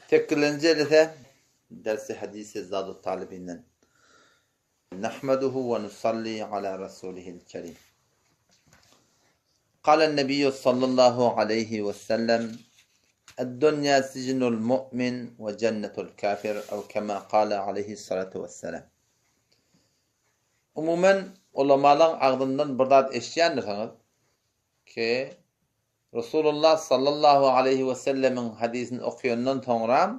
Tekkilince ise dersi hadisi Zad-ı Talibinden. Nahmeduhu ve nusalli ala Rasulihil Kerim. Kâlen Nebiyyü sallallahu aleyhi ve sellem الدنيا سجن المؤمن وجنة الكافر أو كما قال عليه الصلاة والسلام. Umumen ulamaların ağzından birdat eşyanırsanız ki Resulullah sallallahu aleyhi ve sellemin hadisini okuyandan sonra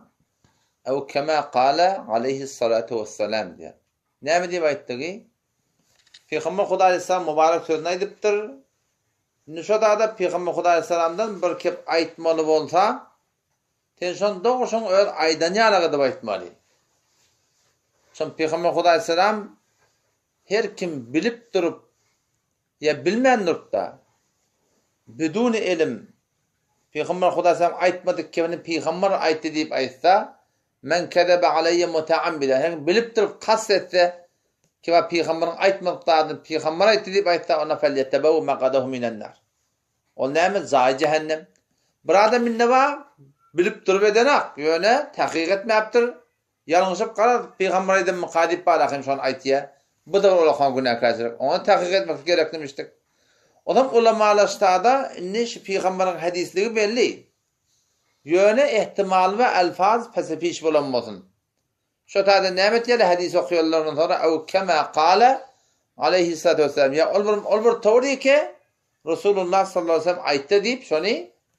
ev kema kâle aleyhissalatu vesselam diye. Ne mi diye ayettiği? Peygamber Huda aleyhisselam mübarek sözünü aydıptır. Nüşadada Peygamber Huda aleyhisselamdan bir kep aytmalı olsa tenşon doğuşun öyle aydanya alakadı aytmalı. Çünkü Peygamber Huda aleyhisselam her kim bilip durup ya bilmeyen nurtta biduni ilim Peygamber Huda aleyhisselam aytmadık ki Peygamber aytti deyip aytsa men kezebe aleyye muteammiden yani bilip durup kastetse ki Peygamber'in aytmadıklarını Peygamber aytti deyip aytsa ona felyettebevu mekadahu minennar. O neymi? Zâi cehennem. Bir adamın ne var? Bilip durup edenak. Yöne tahkik etmeyaptır. Yanlışıp karar Peygamber aytın mukadip bağlakayım şu an aytiye. Bu da olakan günah kaçırık. Ona tahkik etmek gerek demiştik. O zaman ulamalaştada şu Peygamber'in hadisliği belli. Yöne ihtimal ve elfaz pesepiş bulanmasın. Şu tadı nimet yeri hadis okuyorlarından sonra ev kema kâle aleyhissalatu vesselam. Ya olbur doğru ki Resulullah sallallahu aleyhi ve sellem ayette deyip şunu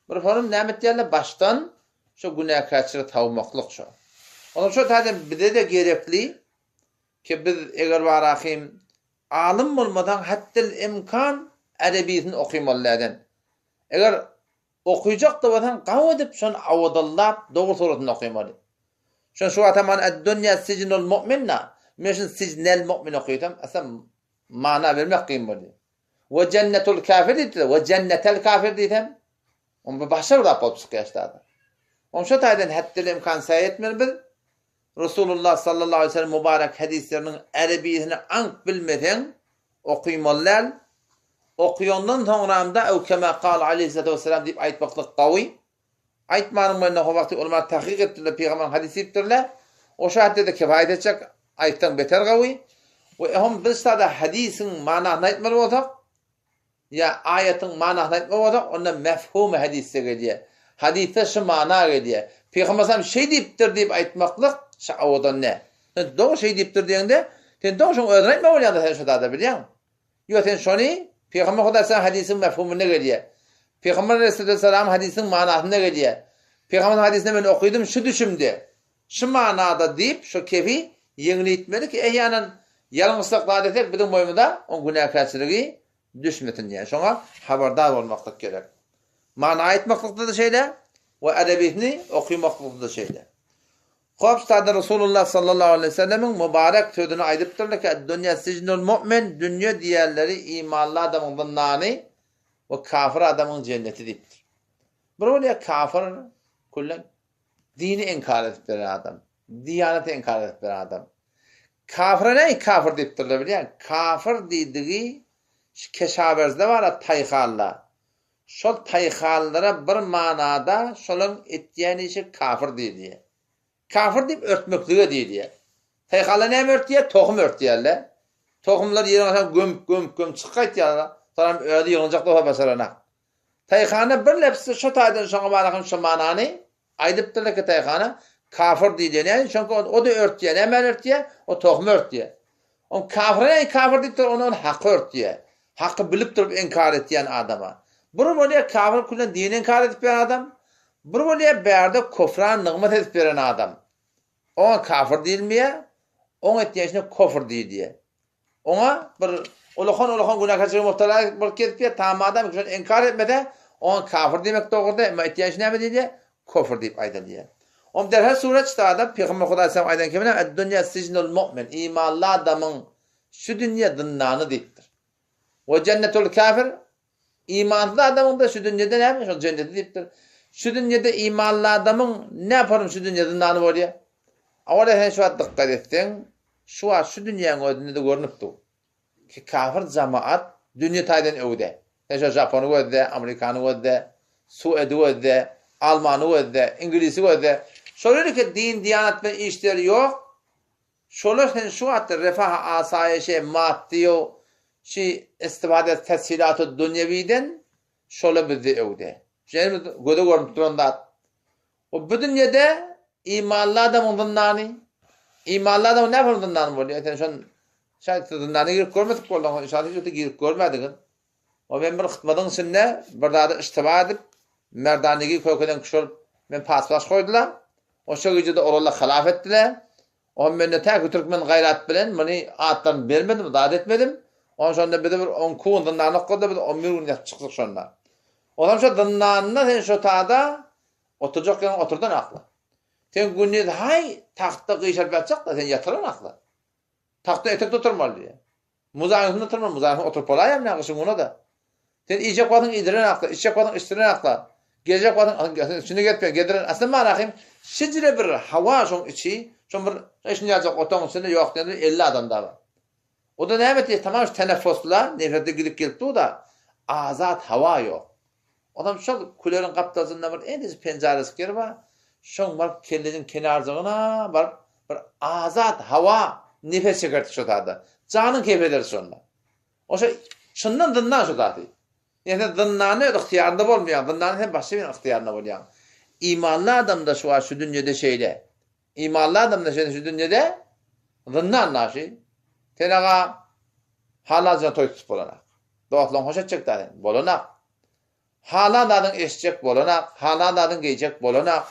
bir falan nimet yerine baştan şu günah kaçırı tavmaklık şu. Onun şu tadı bize de gerekli ki biz eğer varakim alim olmadan hatta imkan edebiyatını okuymalılardan. Eğer okuyacak da vatan qav edip şunu avadallah doğru sorusunu okuymalı. Şu ataman dünya sicnul mu'minna meşin sicnel mu'min okuyutam asam mana vermek kıymalı. Ve cennetul kafir dedi ve cennetel kafir dedim. On bu başa da pop sıkıştı. On şu taydan hatta imkan sayetmir biz Resulullah sallallahu aleyhi ve sellem mübarek hadislerinin arabiyesini ank bilmeden okuymalılar. Okuyandan sonra da ev kema kâl aleyhissalatu vesselam deyip aytmaklık qavi. Aytmanın benimle o vakti olma tahkik ettiler, Peygamber'in hadisi ettiler. O şahette de kifayet edecek, ayetten beter qavi. Ve biz da hadisin manasını aytmalı olsak, ya ayetin manasını aytmalı olsak, ondan mefhum hadise geliyor. Hadise şu mana geliyor. Peygamber sallam şey deyiptir deyip aytmaklık, şa'avadan ne? Doğru şey deyiptir diyende, sen doğru şunu öğrenme oluyor sen şu da biliyorsun. Yok sen şunu, Peygamber Aleyhisselam hadisin mefhumuna geliyor. Peygamber Aleyhisselam hadisin manasına geliyor. Peygamber hadisini ben okudum şu düşümde. Şu manada deyip şu kefi yenilitmeli ki ehyanen yanlışlıklar desek bizim boyumuzda o günah kaçırığı düşmesin diye. Şuna haberdar olmaklık gerek. Mana etmeklikte de şeyle ve edebiyetini okuymaklıkta da şeyle. Kopstada Resulullah sallallahu aleyhi ve sellemin mübarek sözünü aydıptırlar ki dünya sicnul mu'min dünya diğerleri imanlı adamın zınnani ve kafir adamın cenneti deyiptir. Böyle kafir kullen dini inkar edip veren adam. Diyaneti inkar edip veren adam. Kafire ne kafir deyiptirler biliyor musun? Kafir dediği keşavezde var ya tayhallar. Şol tayhallara bir manada şolun ettiğini işi kafir diye. Kafir deyip örtmekliğe diye. Tayhallar ne örtüye? Tohum örtüyerler. Tohumlar yerine göm çıkayt ya. Sonra öyle yığılacak da o basarana. Tayhana bir lepsi şu taydan şuna barakın şu mananı aydıptırlar ki tayhana kafir diye. Yani çünkü o da örtüye. Ne hemen örtüye? O tohum örtüye. O kafir deyip onun hakkı örtüye. Hakkı bilip durup inkar ettiyen adama. Bunu böyle kafir kullan dini inkar edip veren adam. Bunu böyle bir yerde kufran nıgmet edip veren adam. Ona kafir değil mi ya? Ona ettiğine kufur değil diye. Ona bir Olakan günah kaçırı muhtarlar bir kedip ya tamam adam inkar etmede ona kafir demek doğrudur ama ihtiyaç ne diye kufur deyip aydan diye. O derhal sureçte adam Peygamber Huda aleyhisselam aydan kimine dünya sicnul mu'min imanlı adamın şu dünya zindanı deyiptir. Ve cennetul kafir imanlı adamın da şu dünyada ne yapmış? O cenneti deyiptir. Şu dünyada imanlı adamın ne yaparım şu dünya zindanı var ya? Orada sen şu an dikkat ettin. Şu dünyanın ödünde görünüptü. Ki kafir cemaat dünya taydan öde. Mesela Japon'u öde, Amerikan'ı öde, Suud'u öde, Alman'ı öde, İngiliz'i öde. Şöyle ki din, diyanet ve işleri yok. Şöyle şu hatta refah, asayişe, maddiyo, istifade teshilatı dünyeviden şöyle bir de evde. Şimdi göde görüp duranda. O bu dünyada imanlı adamın dındani. İmanlı adamın ne yapar dındani böyle? Yani şayet dındani girip görmedik oradan. Şayet girip görmedik. O ben bir hıtmadın içinde bir daha da iştiba edip merdanigi kökeden kişi olup ben pas koydular. O şu gecede orala halaf ettiler. O menne tek Türkmen gayret bilen beni attan vermedim, davet etmedim. Ondan sonra bir de bir 10 kun dındani koydu, bir de 11 gün çıktık sonra. Ondan sonra dındani'na sen şu taada oturacakken oturdan aklı. Sen günlüğü hay tahtta kıyışar batacak da sen yatıran aklı. Tahtta etekte oturmalı diye. Muzayifinde oturmalı, muzayifinde oturup olayım ne akışın ona da. Sen yiyecek vadın idiren akla, içecek vadın içtiren akla, gelecek vadın içine gitmeyen, gediren. Aslında ben akıyım, şicire bir hava şun içi, şun bir işin yiyecek otanın içinde yok dedi, 50 adam da var. O da ne yapıyor? Tamam şu teneffüsler, nefrete gidip geldi o da, azat hava yok. Adam şu kulerin kaptazında var, en dizi penceresi geri var, şun var kellerin kenarcığına var, bir azat hava, nefes çekerdi şu tadı. Canın keyfeder şunla. O şey, şundan dından şu tadı. Yani dındani ihtiyarında olmayan, dındani hem başka bir ihtiyarında olmayan. İmanlı adam da şu dünyada şeyle. İmanlı adam da şu dünyada dından naşi. Tenaga halazına toy tutup olanak. Doğatlan hoş edecek dadın, bolanak. Hala dadın eşecek bolanak. Hala dadın giyecek bolanak.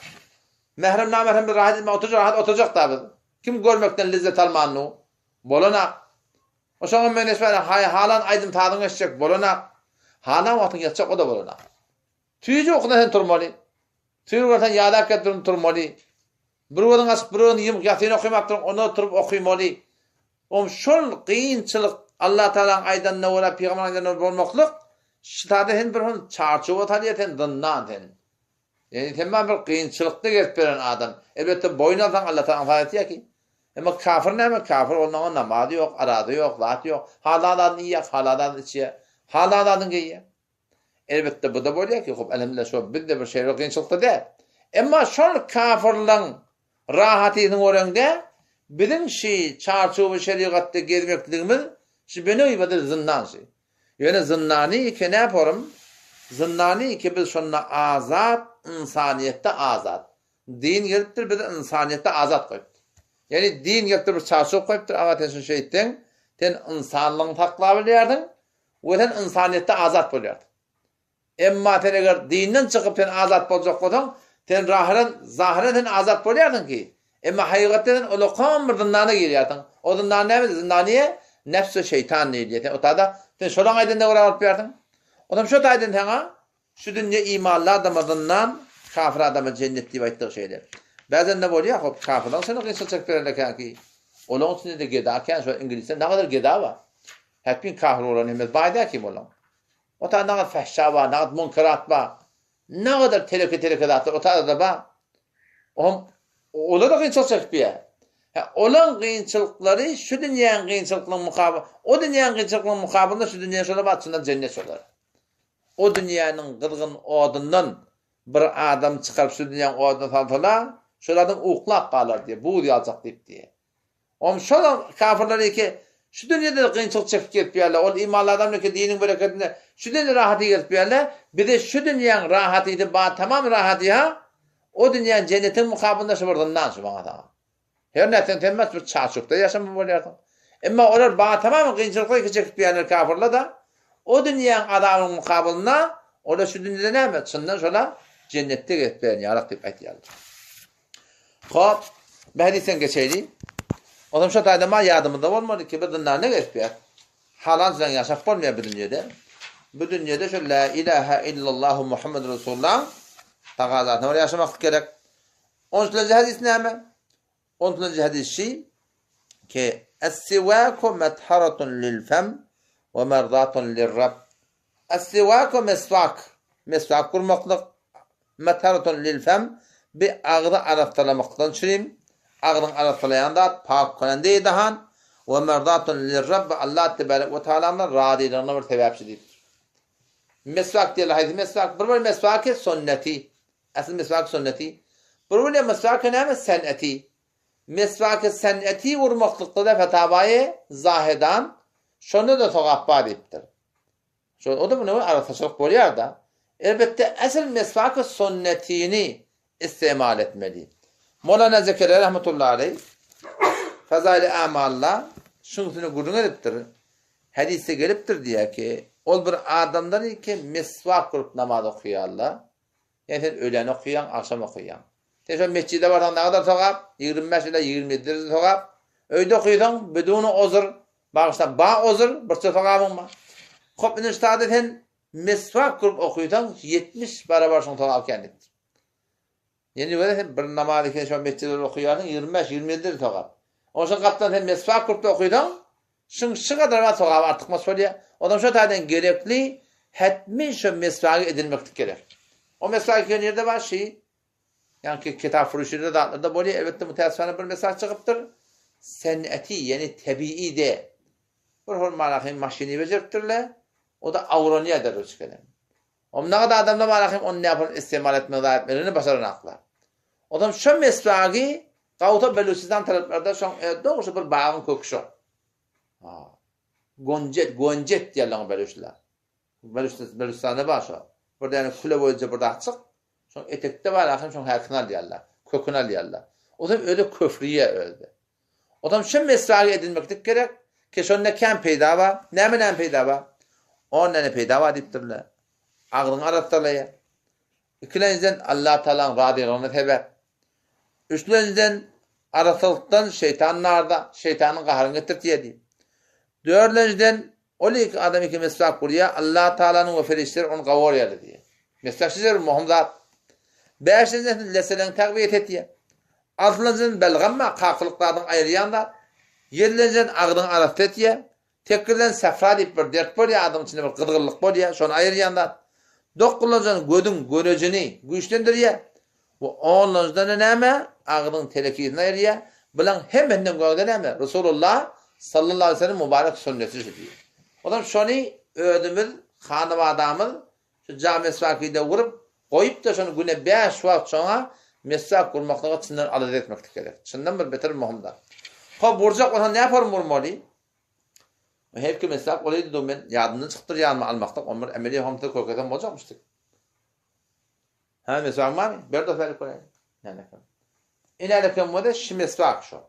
Mehrem namerhem bir rahat etme oturacak tabi. Kim görmekten lezzet almanı bolanak. O zaman menesfere halan aydın tadın eşecek bolanak. Hala vaktin yatacak o da bolana. Tüyücü okudan sen turmalı. Tüyücü okudan yadak ettirin turmalı. Bir odan asıp bir odan yiyip yatını okuymak durun, onu oturup okuymalı. Şol kıyınçılık Allah Teala'nın aydan ne ola, Peygamber'in aydan ne olmaklık, şitada hen bir hon çarçıva tanıyat hen dından hen. Yani temel bir kıyınçılıkta gelip veren adam. Elbette boyun altan Allah Teala'nın faydatı ya ki. Ama kafir ne mi? Kafir ondan namadı yok, aradı yok, latı yok. Haladan iyi yap, haladan içiye. Haladan giye. Elbette bu da böyle ki, elhamdülillah şu bir şeyler kıyınçılıkta değil. Ama şol kafirlerin rahatının oranda bizim çarçıvı şeriatta gezmekliğimiz beni ibadet zindan şey. Yani zindani ki ne yaparım? Zindani ki biz şunla azat, insaniyette azat. Din geliptir bir de insaniyette azat koyuptur. Yani din geliptir bir çarçıvı koyuptur. Ama sen şey ettin, sen insanlığın taklabilerdin, ve sen insaniyette azat buluyordun. Emma sen eğer dinden çıkıp sen azat bulacak olsan, sen zahiren sen azat buluyordun ki. Emma hakikaten o lokam bir zindana giriyordun. O zindan ne mi? Zindaniye nefs-i şeytan neydi? O tada sen şolan aydın da uğramak yapıyordun. O zaman şu aydın sana şu dünya imanlı adamından kafir adamı cennet diye ayttığı şeyler. Bazen de böyle ya kafirden sana kıyısıl çekip verirler ki. Onun içinde de gedarken şu İngilizce ne kadar gedar var. Hep bir kafir olan hemez bayda kim olan. O tada ne kadar fehşa var, ne kadar munkarat var. Ne kadar teleke o tada da var. Ola da kıyınçılık çekip ya. Olan kıyınçılıkları şu dünyanın kıyınçılıklarının mukabil, o dünyanın kıyınçılıklarının mukabilinde şu dünyanın şöyle batışından cennet olur. O dünyanın kırgın odundan bir adam çıkarıp şu dünyanın odundan falan şuradan uğuklak kalır diye, buğu diye alacak diye. Ama şöyle kafirleri ki şu dünyada kıyınçılık çekip gelip yerler, o imanlı adamlar ki dinin bereketinde şu dünyada rahatı gelip yerler, bir de şu dünyanın rahatıydı, tamam rahatı ya, o dünyanın cennetin mukabilinde şu buradan şu bana tamam. Her netten temmez bir çarçukta yaşamı böylerdi. Ama onlar bana tamamen kıyınçılıkla çekip yerler kafirler da, o dünyanın adamının mukabilinde, o da şu dünyada ne mi? Sından şöyle cennette gelip yerler, yarak deyip et yerler. Hop, bir hadisten geçeydi. O zaman şu taydama yardımında olmadı ki bir dünyada ne gelip yer? Halancıdan yaşap olmuyor bir dünyada. Bu dünyada şu la ilahe illallahu Muhammed Resulullah takazatına oraya yaşamak gerek. 13. hadis ne mi? 13. hadis ki es-sivaku metharatun lil fem ve merdatun lil Rabb. Es-sivaku mesvak kurmaklık, metharatun lil fem bir ağzı araftalamaktan çürüyüm. Ağzın araftalayanda pak konan deydahan ve merdatun lil Rabb Allah tebarek ve teala'nın radiylarına bir tevapçıdır. Mesvak diye hadis mesvak bir mesvak sünneti. Asıl mesvak sünneti. Böyle mesvakı ne? Sen'eti. Mesvakı sen'eti vurmaklıkta da fetabayı zahidan şunu da toqappa deyiptir. O da bunu arasaçılık boluyor da. Elbette asıl mesvakı sünnetini istimal etmeli. Mevlana Zekeriya rahmetullahi aleyh Fazail-i Amal'la şunusunu gurun ediptir. Hadise geliptir diye ki ol bir adamdan ki mesvak kurup namaz okuyarlar. Yani öğlen okuyan, akşam okuyan. Teşekkür mescide varsan ne kadar toqap? 25 ile 27 derece toqap. Öyde okuysan bedunu ozur. Bağışta bağ ozur. Bir toqapın var. Hop iniştadeten mesvak kurup okuysan 70 barabar şun toqap kendiktir. Yani böyle bir namazı ki mescide okuyanın 25-27 derece toqap. Onun için kaptan sen mesvak kurup okuysan şu kadar var toqap artık mesvak. Adam şu tadan gerekli hetmin şu mesvakı edilmektir gerek. O mesvak nerede var şey? Yani ki kitap furuşunda da böyle elbette müteessifane bir mesaj çıkıptır. Sen'eti yani tabii de. Bir hormalakın maşini becertirler. O da avroniya der o çıkalım. Ondan da adamda malakın onu ne yapar istimal etmelerini başaranaklar. Adam şu mesvakı Qavta Belucistan taraflarda şu doğrusu bir bağın köküşü. Gonjet diyorlar Belucisler. Belucistan'da var şu. Burada yani kule boyunca burada açık. Son etekte var akşam son halkına diyorlar. Köküne diyorlar. O da öyle köfriye öldü. O da şu mesvakı edilmektik gerek. Ki şonda kem peyda var. Ne peyda var? Ondan peyda var deyiptirler. Ağrın arattırlar. İkilenciden Allah Teala'nın radiyalığına sebep. Üçlenciden arasılıktan şeytanlarda, şeytanın qahrını getirtiye. Dördüncüden öyle ki adam iki mesvak buraya Allah Teala'nın ve ferişleri onu qavar yerdi diye. Mesvak sizler muhamzat. Beşinciden leselen takviyet etiye. Altıncıdan belgamma qaqılıklardan ayırıyanda. Yedinciden ağrın arasıt etiye. Tekirden sefra deyip bir dert buraya adam içinde bir qıdgırlık buraya şonu ayırıyanda. Dokkuluncudan gödün görücünü güçlendiriye. Bu onlardan neme ağrın telekiyetine ayırıya. Bilen hemenden göğde neme Resulullah sallallahu aleyhi ve sellem mübarek sünneti diyor. Adam şunu ödümüz, hanım adamız şu cami mesvakide vurup koyup da şunu güne 5 vakit sonra mesvak kurmaklığa çınlar adet etmektir gerek. Çından bir beter muhimdir. Ha burcak olsa ne yapar vurmalı? Her kim mesvak olaydı da ben yadından çıktır yanıma almakta. Onlar emeliye hamıda korkudan olacakmıştık. Ha mesvak var mı? Bir de böyle koyayım. Yani. İlerken bu da şu mesvak şu.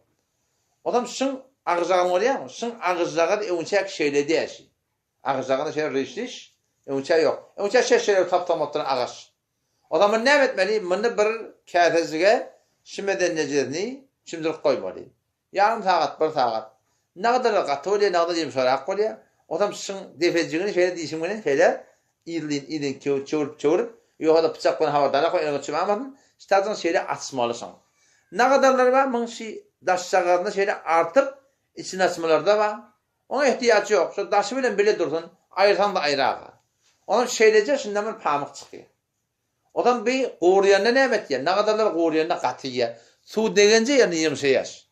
Adam şun ağızlarını oraya mı? Şun ağızlarını evunçak şeyle diye. Ağızlarını şey rişliş, evunçak yok. Evunçak şeyleri taptamattan ağaç. Adamın ne etmeli? Bunu bir kâfezige şimdiden necedini şimdilik koymalı. Yarım saat, bir saat. Ne kadar katı oluyor, ne kadar yumuşarak oluyor. Adam şun defecigini şeyle dişimini şeyle ilin çığırıp yok da bıçakla havadana koy, elini çımamadın. İstersen şeyle açmalısın. Ne kadarlar var? Bunun şey daşçalarını şeyle artıp içine açmaları da var. Ona ihtiyaç yok. Şu daşı bile dursun. Ayırsan da ayrı ağa. Onun şeylece şundan bir pamuk çıkıyor. Odan bir qoğuryanına ne emet ya? Ne kadarlar qoğuryanına katı ya? Su degence yerini yımşayar.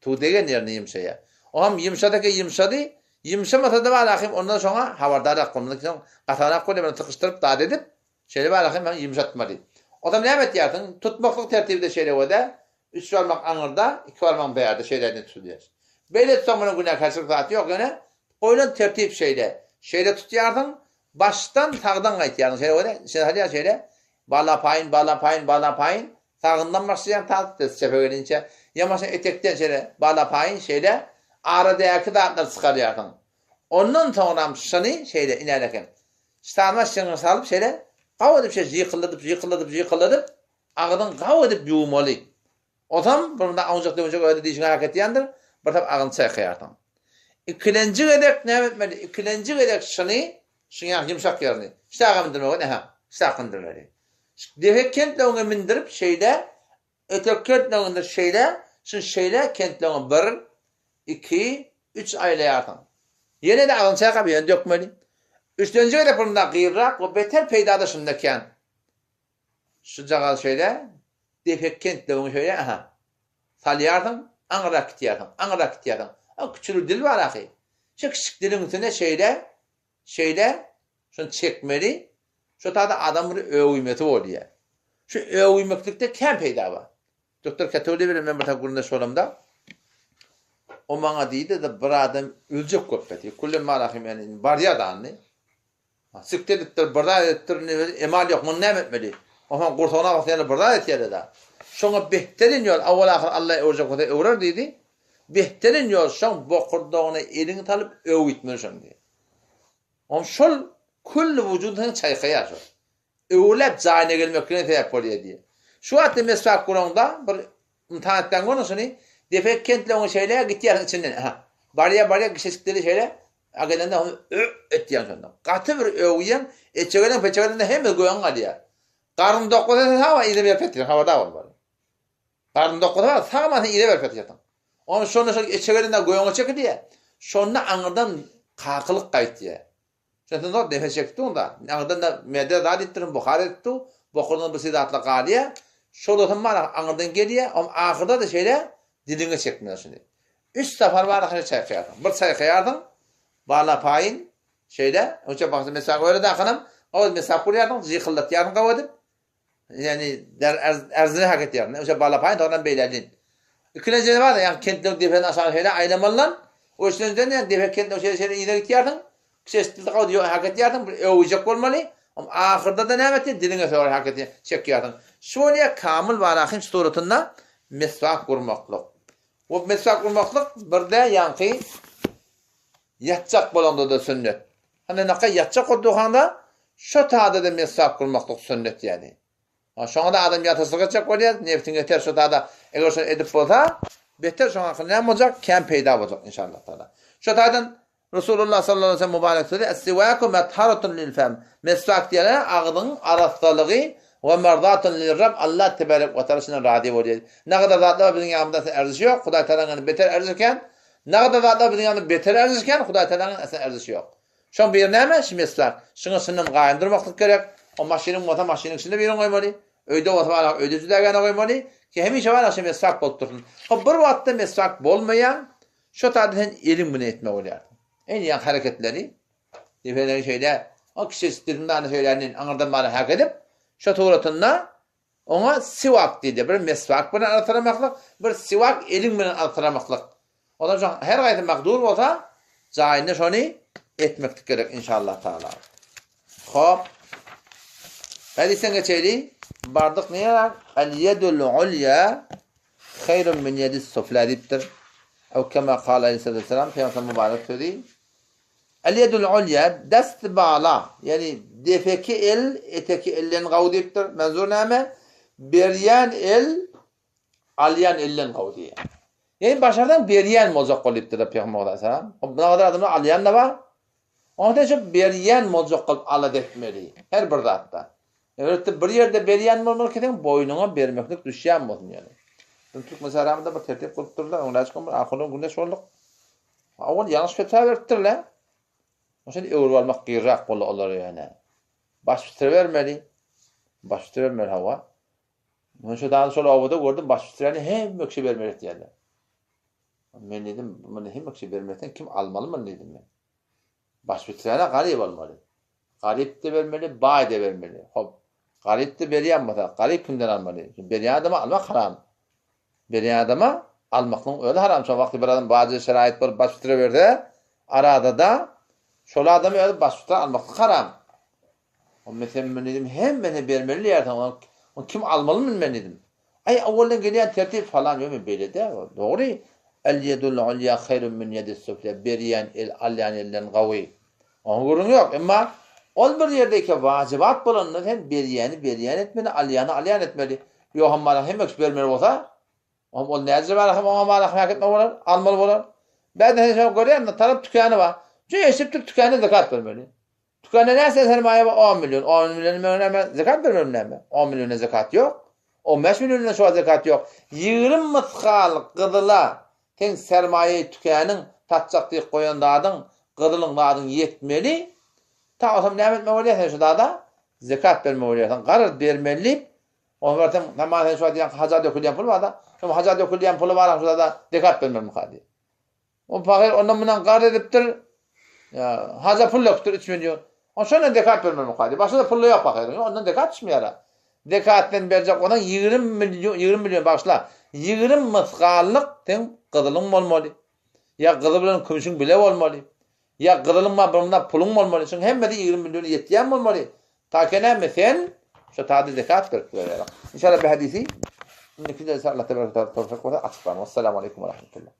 Su degen yerini yımşayar. O ham yımşadı ki yımşadı. Yımşamasa da var akım ondan sonra havardarak konuluk. Katarak koyup onu tıkıştırıp dağıt edip şeyle var akım yımşatmalı. Odan ne emet yartın? Tutmaklık tertibinde şeyle o da 3 varmak anırda, 2 varmak beyarda şeylerden tutuyor. Böyle tutamının günah karşılık saati yok yani. Oylan tertip şeyle. Şeyle tutuyardın. Baştan tağdan kayıtıyardın. Şeyle o da. Şeyle. Bala payın. Tağından başlayan tağ sefer gelince. Yamasın etekten şeyle. Bala payın şeyle. Aradaki dağıtları çıkarıyordun. Ondan sonra şunu şeyle inerken. Starma şunu salıp şeyle. Qav edip şey yıkıladıp. Ağıdan qav edip yuğmalı. Otam bunda ancak öyle değişik hareket yandır. Bir tabi ağını çayqayardan. İkilenci edek ne etmeli? İkilenci edek şunu yumuşak yerini. İşte ağa mindirmek ne ha? İşte akındırları. Defek kentleğine mindirip şeyle, ötek kentleğinde şeyle kentleğine 1, 2, 3 aile yardan. Yine de ağını çayqayıp yani dökmeli. Üçüncü edek bunda gıyırrak o beter peydada şundaki şu cagal şeyle, defek kentleğine şöyle aha. Salyardan. Anırak gitiyordun. O küçülü dil var ahi. Şu küçük dilin üstüne şeyle şunu çekmeli. Şu tadı adamın övüymeti oluyor. Şu övüymeklikte kem peyda var. Doktor Katoli bilen men bir takurunda şolamda. O bana diýdi de bir adam öljek köpeti. Kullum malahim yani barya danny. Siktiripdir, birda etdir, emal yok, mun näme etmeli? Ohan gurtana bak yani birda etýärdi da. Şoňa behterin ýol awal ahir Allah öwrjek bolsa öwrer diýdi. Behterin ýol şoň bokurdagyny eliňi talyp öw gitmeşim diýdi. Om şol kullu wujudun çayqaýar. Öwlep jaýyna gelmekine täýär bolýar diýdi. Şu atda meswak guranda bir imtihanatdan gonusyny defek kentle onu şeyle gitýär içinden. Barya gişesikleri şeyle agelende onu etýär şonda. Gaty bir öwýän etçegelen peçegelen hem goýan galýar. Garyn dokuda hava ide berpetdir, havada bar. Garyn dokuda sağma ide berpetdir. Onu şonu etçegelende goýan çekdiýär. Şonu aňyrdan qakylyk gaýtdy. Şonda nefes çekdi onda. Aňyrdan da mede raditdirin Buhari etdi. Bokurdan bir sidatla galýar. Şoldan mara aňyrdan gelýär, ahyrda da şeyle diline çekmeler şimdi. 3 sefer var ahire çayqayardım. Bir çayqayardım. Bala payın şeyde. Önce baktım mesela öyle de hanım. O mesela kuruyardım. Zikillat yardım kavadım. Yani erzine hak et yardım. Önce bala payın da oradan beylerliğin. İkinci var da yani kentlik defenin aşağı şeyle aylamalılan. O yüzden yani defek kentlik şeyle ileri git yardım. Seslilik o diyor hak et yardım. Övecek olmalı. Ama ahırda da ne etti? Diline sonra hak et çek yardım. Şöyle kamil var ahim suratında mesvak kurmaklık. O mesvak kurmaklık bir de yankı yatacak bolanda da sünnet. Hani ne kadar yatacak olduğunda şu taada da mesvak kurmaklık sünnet yani. Şu anda adam yatasıga çak oluyor. Neftin yeter şu taada eğer şu edip olsa beter şu anda ne olacak? Kem peyda olacak inşallah. Şu taadan Resulullah sallallahu aleyhi ve sellem mübarek söyledi. Es-sivaku metharatun lil fem. Mesvak diyorlar ağzının arastalığı ve merdatun lil Rabb. Allah tebarek ve teala'nın razı oluyor. Ne kadar zatla bizim yanımızda erzisi yok. Hudaý Teala'nın beter erzirken, ne kadar zatla bizim yanımızda beter erzirken Hudaý Teala'nın erzisi yok. Şon bir näme? Şu mesvak. Şunu sınırın gaýındyrmaklyk gerek. O maşinin mota maşinin içinde birini goýmaly. Öýde bolsa öýde jüdägäne goýmaly. Ki hemişe var şu mesvak bolup dursun. O bir wagtda mesvak bolmaýan şu taýdan elim bunu etme bolýar. En iyi hareketleri defelerin şeyde o kişi istirdiğinden söylerinin anırdan bana hak edip şu tuğratında ona sivak dedi. Bir mesvak bilen artıramaklık, bir sivak elin bilen artıramaklık. O da her gayet makdur olsa zahinde şunu etmek gerek inşallah Teala. Hop. Hadisen geçeyli bardık ne yarar? El yedul ulya hayrun min yedis sufla diptir. Ev kema kâle aleyhisselam Peygamber mübarek söyledi. El yedul ulya dest bağla yani defeki el eteki ellerin gavdiptir. Menzur näme? Beryan el alyan ellerin gavdi. Yani başardan beryan mozak bolipdir Peygamber aleyhisselam. O buna kadar adamlar alyan da var. Ondan sonra beryan mozak kılıp alad etmeli. Her bir zatda. Evet bir yerde beryan olmak için boynuna vermeklik düşýän bolsun yani. Türk mesaramda bir tertip kurup durlar. Onlar açık bir ahırın günde solluk. Awal yanlış fetva veripdirler. Oşan öwrüp almak gyrak bolar olar yani. Baş fitre vermeli. Baş fitre vermeli hava. Men şu daha sonra awada gördüm baş fitreni hem mökşe vermeli diýerler. Men dedim, bunu hem mökşe vermekden kim almalı mı dedim ben. Baş fitrene garip olmalı. Garip de vermeli, bay de vermeli. Hop. Garip de beryan mı? Garip kimden almalı? Beryan adamı almak haram. Beryan adama almakın öyle haram. Şu vakti bir adam bazı şerait var baş fitre verdi. Arada da şol adamı öyle baş fitre almakın haram. O mesela ben dedim hem beni vermeli yerden. O kim almalı mı ben dedim. Ay avvalden gelen tertip falan yok mu böyle de? Doğru. El yedul ulya hayrun min yedis sufla. Beryan el alyan ellen gavi. Onun gurun yok. Ama ol bir yerdeki vacibat bulanlar hem beryan etmeli, alyan etmeli. Yok hamara hem öks vermeli olsa ol nezir var hem hamara hak etme olar, almalı olar. Ben de şey görüyorum taraf tükanı var. Çünkü eşip tükanı zekat vermeli. Tükanı neyse sermaye var 10 milyon. 10 milyona zekat vermeli mi? 10 milyona zekat yok. 15 milyona şu zekat yok. 20 mıtkal gıdıla ten sermaye tükanın tatçak diye koyandadın gıdılın yetmeli. Ta o zaman ne etme oluyor şu da zekat verme oluyor. Qarar vermeli. Onlardan tamamen şu diyen haca dökülen pul var da. Şu haca dökülen pulu var şu da zekat vermeli mukadi. O fakir ondan bundan qarar ediptir. Ya haca pul yoktur 3 milyon. O şöyle zekat vermeli mukadi. Başka da pul yok fakir. Ondan zekat düşmüyor. Zekatdan verecek olan 20 milyon başla. 20 mıskallık ten kızılın bolmaly. Ya kızı bilen kümüşün bile bolmaly. Ya kızılın ma pulun bolmaly. Şoň hemmede 20 milyon ýetýän bolmaly. Takene sen şu tadı zekat berip berýär. İnşallah bu hadisi. İnneki de Allah tebaraka ve teala açıklar. Vesselamu aleyküm ve rahmetullah.